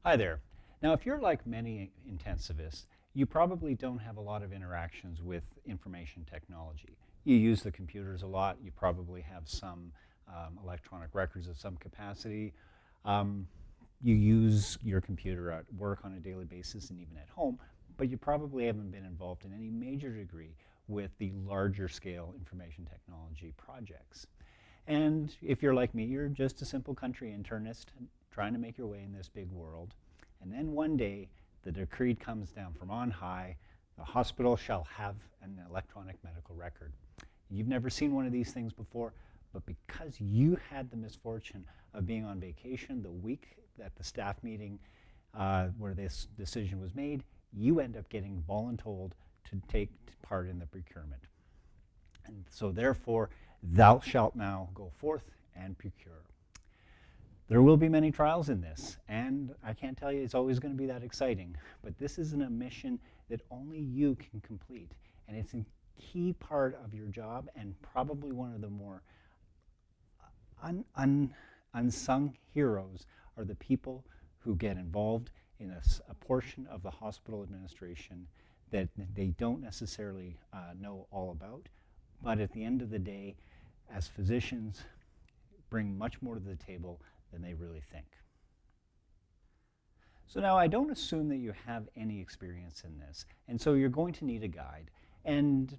Hi there. Now, if you're like many intensivists, you probably don't have a lot of interactions with information technology. You use the computers a lot. You probably have some electronic records of some capacity. Um, you use your computer at work on a daily basis and even at home, but you probably haven't been involved in any major degree with the larger scale information technology projects. And if you're like me, you're just a simple country internist trying to make your way in this big world. And then one day, the decree comes down from on high, the hospital shall have an electronic medical record. You've never seen one of these things before, but because you had the misfortune of being on vacation the week that the staff meeting where this decision was made, you end up getting voluntold to take part in the procurement. And so therefore, thou shalt now go forth and procure. There will be many trials in this, and I can't tell you it's always going to be that exciting, but this is a mission that only you can complete, and it's a key part of your job and probably one of the more unsung heroes are the people who get involved in a portion of the hospital administration that they don't necessarily know all about, but at the end of the day, as physicians, bring much more to the table than they really think. So now I don't assume that you have any experience in this, and so you're going to need a guide. And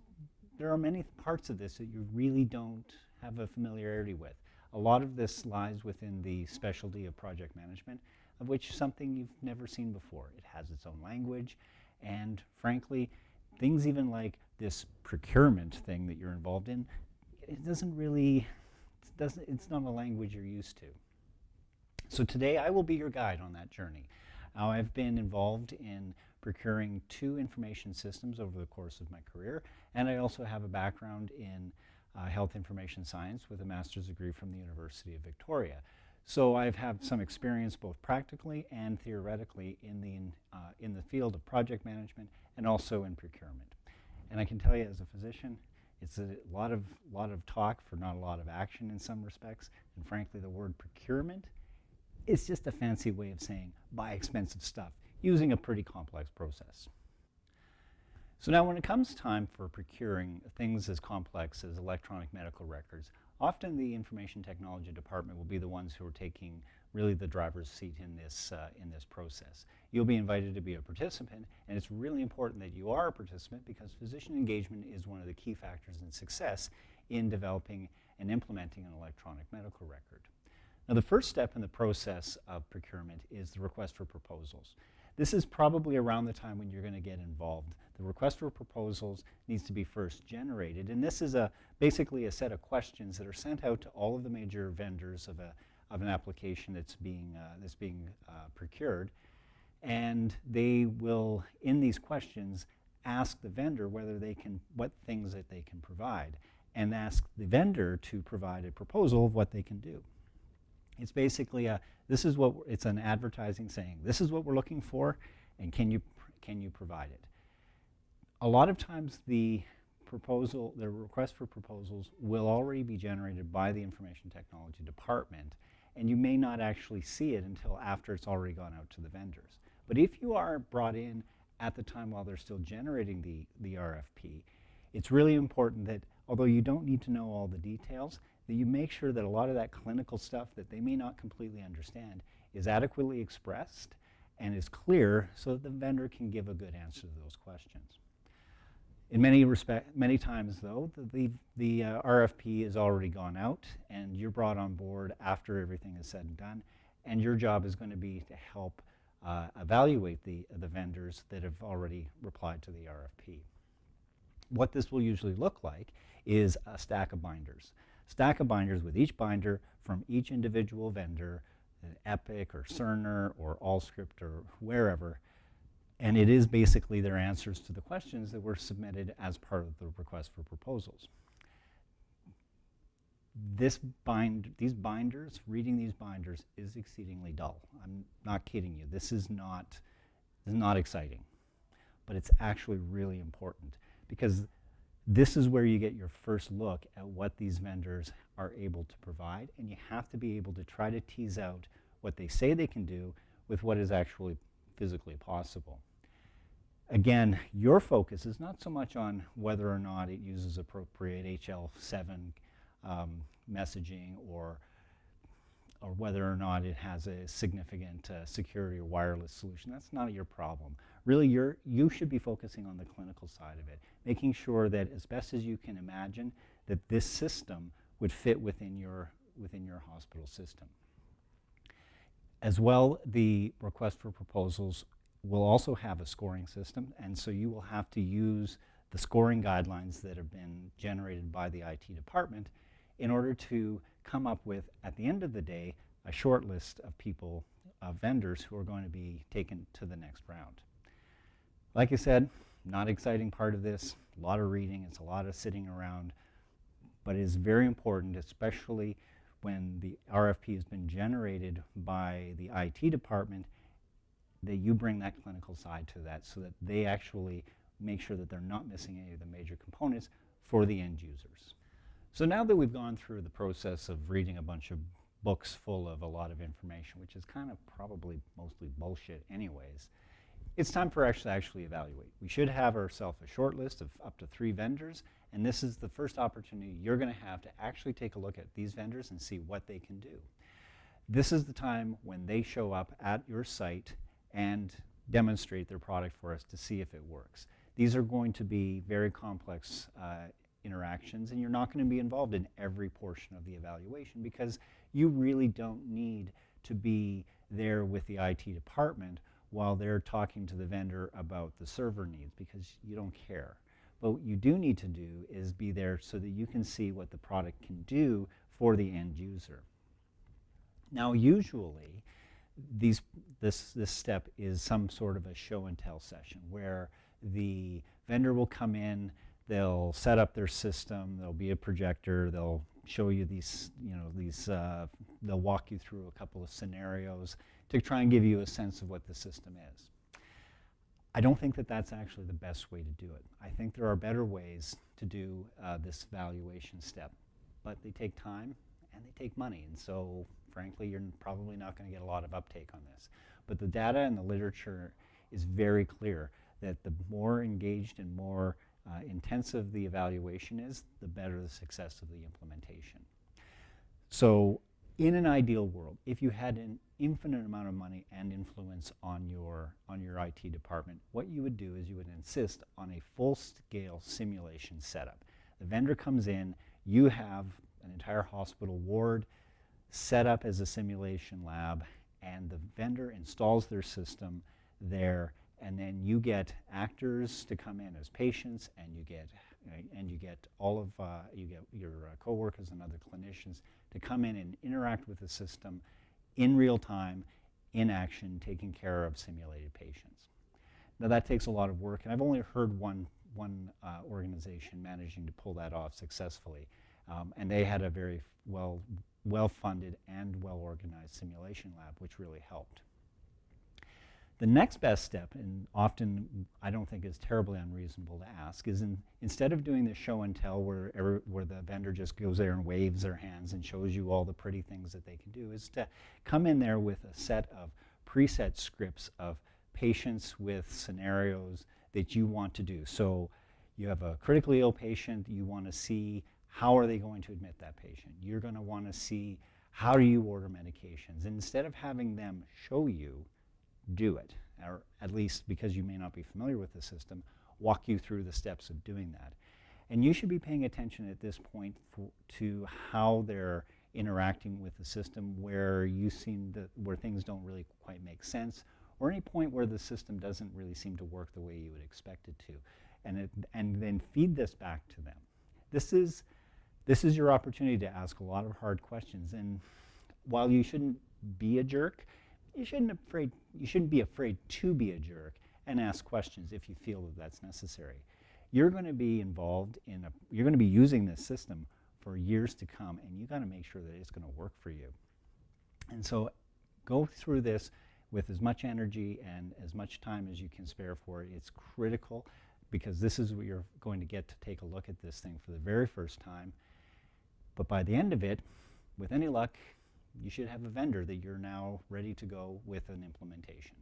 there are many parts of this that you really don't have a familiarity with. A lot of this lies within the specialty of project management, of which something you've never seen before. It has its own language, and frankly, things even like this procurement thing that you're involved in, it doesn't really, it's not a language you're used to. So today I will be your guide on that journey. Now, I've been involved in procuring 2 information systems over the course of my career, and I also have a background in health information science with a master's degree from the University of Victoria. So I've had some experience both practically and theoretically in the field of project management and also in procurement. And I can tell you as a physician, it's a lot of talk for not a lot of action in some respects, and frankly the word procurement is just a fancy way of saying buy expensive stuff using a pretty complex process. So now when it comes time for procuring things as complex as electronic medical records, often the information technology department will be the ones who are taking really the driver's seat in this process. You'll be invited to be a participant, and it's really important that you are a participant because physician engagement is one of the key factors in success in developing and implementing an electronic medical record. Now, the first step in the process of procurement is the request for proposals. This is probably around the time when you're going to get involved. The request for proposals needs to be first generated, and this is basically a set of questions that are sent out to all of the major vendors of an application that's being procured, and they will, in these questions, ask the vendor what things that they can provide, and ask the vendor to provide a proposal of what they can do. It's basically it's an advertising saying, this is what we're looking for, and can you provide it? A lot of times the request for proposals will already be generated by the information technology department, and you may not actually see it until after it's already gone out to the vendors. But if you are brought in at the time while they're still generating the RFP, it's really important that, although you don't need to know all the details, that you make sure that a lot of that clinical stuff that they may not completely understand is adequately expressed and is clear so that the vendor can give a good answer to those questions. In many times though, the RFP has already gone out and you're brought on board after everything is said and done, and your job is going to be to help evaluate the vendors that have already replied to the RFP. What this will usually look like is a stack of binders. Stack of binders with each binder from each individual vendor, Epic or Cerner or Allscript or wherever, and it is basically their answers to the questions that were submitted as part of the request for proposals. Reading these binders is exceedingly dull. I'm not kidding you. This is not exciting, but it's actually really important because this is where you get your first look at what these vendors are able to provide, and you have to be able to try to tease out what they say they can do with what is actually physically possible. Again, your focus is not so much on whether or not it uses appropriate HL7 messaging or whether or not it has a significant security or wireless solution. That's not your problem. Really, you should be focusing on the clinical side of it, making sure that as best as you can imagine that this system would fit within your hospital system. As well, the request for proposals will also have a scoring system, and so you will have to use the scoring guidelines that have been generated by the IT department in order to come up with, at the end of the day, a short list of people, vendors who are going to be taken to the next round. Like I said, not an exciting part of this, a lot of reading, it's a lot of sitting around, but it is very important, especially when the RFP has been generated by the IT department, that you bring that clinical side to that so that they actually make sure that they're not missing any of the major components for the end users. So now that we've gone through the process of reading a bunch of books full of a lot of information, which is kind of probably mostly bullshit anyways, it's time for us to actually evaluate. We should have ourselves a short list of up to 3 vendors, and this is the first opportunity you're going to have to actually take a look at these vendors and see what they can do. This is the time when they show up at your site and demonstrate their product for us to see if it works. These are going to be very complex interactions, and you're not going to be involved in every portion of the evaluation because you really don't need to be there with the IT department while they're talking to the vendor about the server needs, because you don't care. But what you do need to do is be there so that you can see what the product can do for the end user. Now, usually, this step is some sort of a show and tell session where the vendor will come in, they'll set up their system, there'll be a projector, they'll show you they'll walk you through a couple of scenarios to try and give you a sense of what the system is. I don't think that that's actually the best way to do it. I think there are better ways to do this evaluation step, but they take time and they take money, and so frankly you're probably not going to get a lot of uptake on this. But the data and the literature is very clear that the more engaged and more intensive the evaluation is, the better the success of the implementation. So in an ideal world, if you had an infinite amount of money and influence on your IT department, what you would do is you would insist on a full-scale simulation setup. The vendor comes in, you have an entire hospital ward set up as a simulation lab, and the vendor installs their system there, and then you get actors to come in as patients, and you get your coworkers and other clinicians to come in and interact with the system in real time, in action, taking care of simulated patients. Now that takes a lot of work, and I've only heard one organization managing to pull that off successfully, and they had a very well-funded and well-organized simulation lab, which really helped. The next best step, and often I don't think is terribly unreasonable to ask, is instead of doing the show and tell where the vendor just goes there and waves their hands and shows you all the pretty things that they can do, is to come in there with a set of preset scripts of patients with scenarios that you want to do. So you have a critically ill patient, you want to see how are they going to admit that patient. You're going to want to see how do you order medications. And instead of having them show you, do it, or at least, because you may not be familiar with the system, walk you through the steps of doing that. And you should be paying attention at this point to how they're interacting with the system, where where things don't really quite make sense, or any point where the system doesn't really seem to work the way you would expect it to, and then feed this back to them. This is your opportunity to ask a lot of hard questions, and while you shouldn't be a jerk, you shouldn't be afraid to be a jerk and ask questions if you feel that that's necessary. You're going to be involved you're going to be using this system for years to come, and you got to make sure that it's going to work for you. And so go through this with as much energy and as much time as you can spare for it. It's critical, because this is what you're going to get to take a look at this thing for the very first time. But by the end of it, with any luck, you should have a vendor that you're now ready to go with an implementation.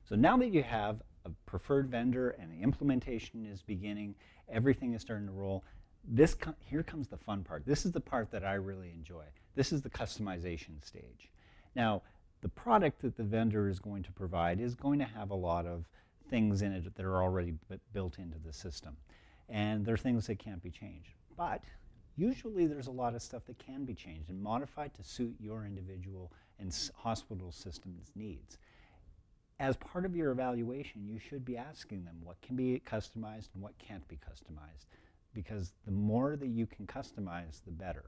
So now that you have a preferred vendor and the implementation is beginning, everything is starting to roll, here comes the fun part. This is the part that I really enjoy. This is the customization stage. Now, the product that the vendor is going to provide is going to have a lot of things in it that are already built into the system. And there are things that can't be changed. But usually there's a lot of stuff that can be changed and modified to suit your individual and hospital system's needs. As part of your evaluation, you should be asking them what can be customized and what can't be customized, because the more that you can customize, the better.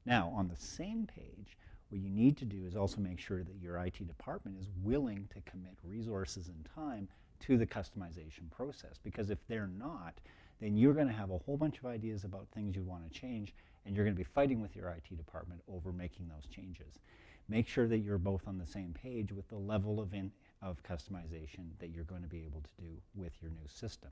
Now, on the same page, what you need to do is also make sure that your IT department is willing to commit resources and time to the customization process, because if they're not, then you're going to have a whole bunch of ideas about things you want to change, and you're going to be fighting with your IT department over making those changes. Make sure that you're both on the same page with the level of customization that you're going to be able to do with your new system.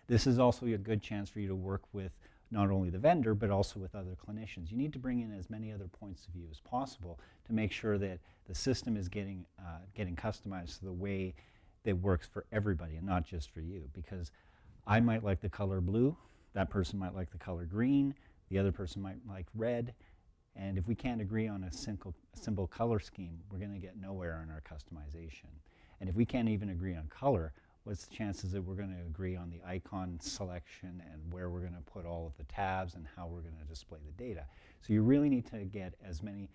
This is also a good chance for you to work with not only the vendor, but also with other clinicians. You need to bring in as many other points of view as possible to make sure that the system is getting customized to the way that works for everybody and not just for you. Because I might like the color blue, that person might like the color green, the other person might like red, and if we can't agree on a simple color scheme, we're going to get nowhere in our customization. And if we can't even agree on color, what's the chances that we're going to agree on the icon selection and where we're going to put all of the tabs and how we're going to display the data? So you really need to get as many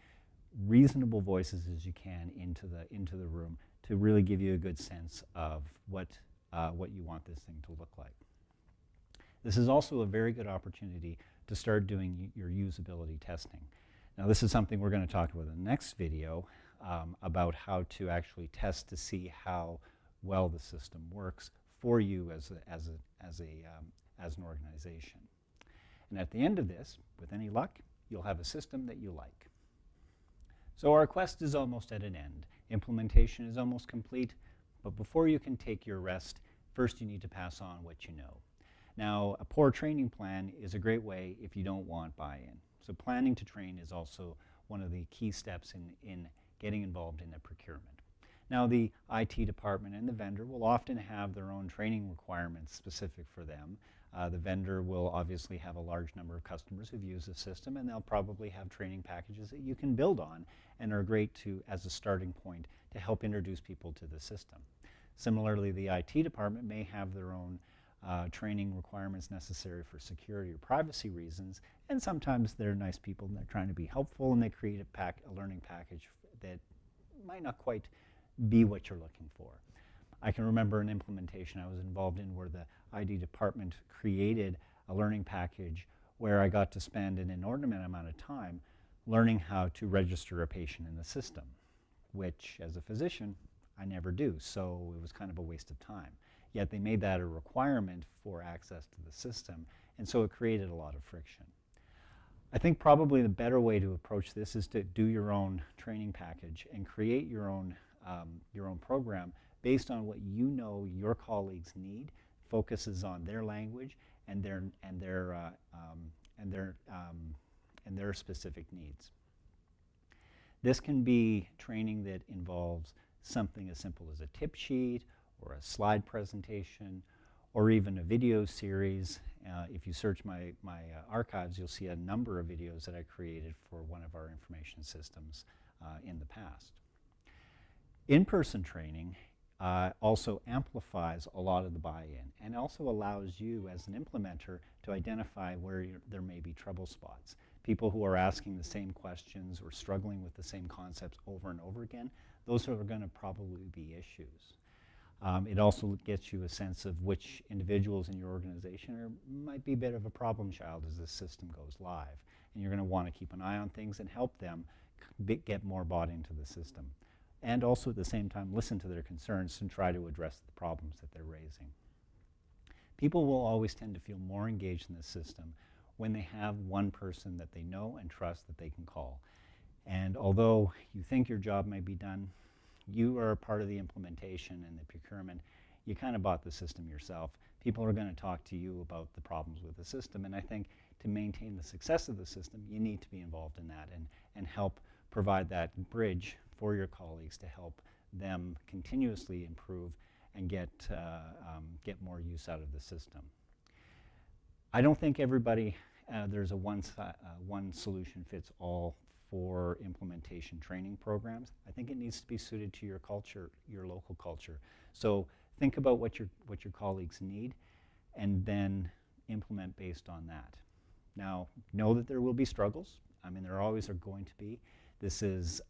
reasonable voices as you can into the room to really give you a good sense of what you want this thing to look like. This is also a very good opportunity to start doing your usability testing. Now, this is something we're going to talk about in the next video about how to actually test to see how well the system works for you as an organization. And at the end of this, with any luck, you'll have a system that you like. So our quest is almost at an end. Implementation is almost complete, but before you can take your rest, first you need to pass on what you know. Now, a poor training plan is a great way if you don't want buy-in. So planning to train is also one of the key steps in getting involved in a procurement. Now, the IT department and the vendor will often have their own training requirements specific for them. The vendor will obviously have a large number of customers who've used the system, and they'll probably have training packages that you can build on and are great as a starting point to help introduce people to the system. Similarly, the IT department may have their own training requirements necessary for security or privacy reasons, and sometimes they're nice people and they're trying to be helpful, and they create a learning package that might not quite be what you're looking for. I can remember an implementation I was involved in where the IT department created a learning package where I got to spend an inordinate amount of time learning how to register a patient in the system, which as a physician I never do, so it was kind of a waste of time. Yet they made that a requirement for access to the system, and so it created a lot of friction. I think probably the better way to approach this is to do your own training package and create your own program based on what you know your colleagues need, focuses on their language and their specific needs. This can be training that involves something as simple as a tip sheet or a slide presentation or even a video series. If you search my archives, you'll see a number of videos that I created for one of our information systems in the past. In-person training also amplifies a lot of the buy-in and also allows you as an implementer to identify where there may be trouble spots. People who are asking the same questions or struggling with the same concepts over and over again, those are going to probably be issues. It also gets you a sense of which individuals in your organization might be a bit of a problem child as this system goes live. And you're going to want to keep an eye on things and help them get more bought into the system. And also at the same time listen to their concerns and try to address the problems that they're raising. People will always tend to feel more engaged in the system when they have one person that they know and trust that they can call. And although you think your job may be done, you are a part of the implementation and the procurement. You kind of bought the system yourself. people are going to talk to you about the problems with the system. And I think to maintain the success of the system, you need to be involved in that and help provide that bridge for your colleagues to help them continuously improve and get more use out of the system. I don't think everybody, there's a one solution fits all for implementation training programs. I think it needs to be suited to your culture, your local culture. So think about what your colleagues need and then implement based on that. Now, know that there will be struggles. I mean, there always are going to be. These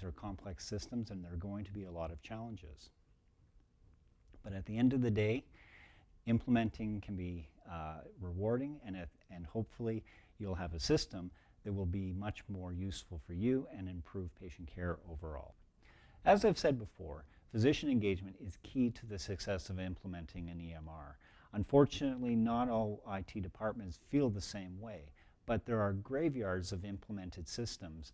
are complex systems and there are going to be a lot of challenges. But at the end of the day, implementing can be rewarding, and hopefully you'll have a system that will be much more useful for you and improve patient care overall. As I've said before, physician engagement is key to the success of implementing an EMR. Unfortunately, not all IT departments feel the same way, but there are graveyards of implemented systems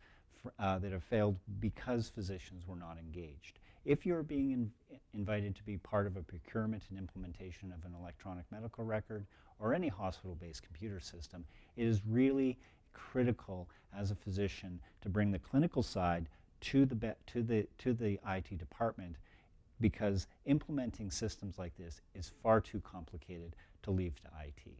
that have failed because physicians were not engaged. If you're being invited to be part of a procurement and implementation of an electronic medical record or any hospital-based computer system, it is really critical as a physician to bring the clinical side to the IT department, because implementing systems like this is far too complicated to leave to IT.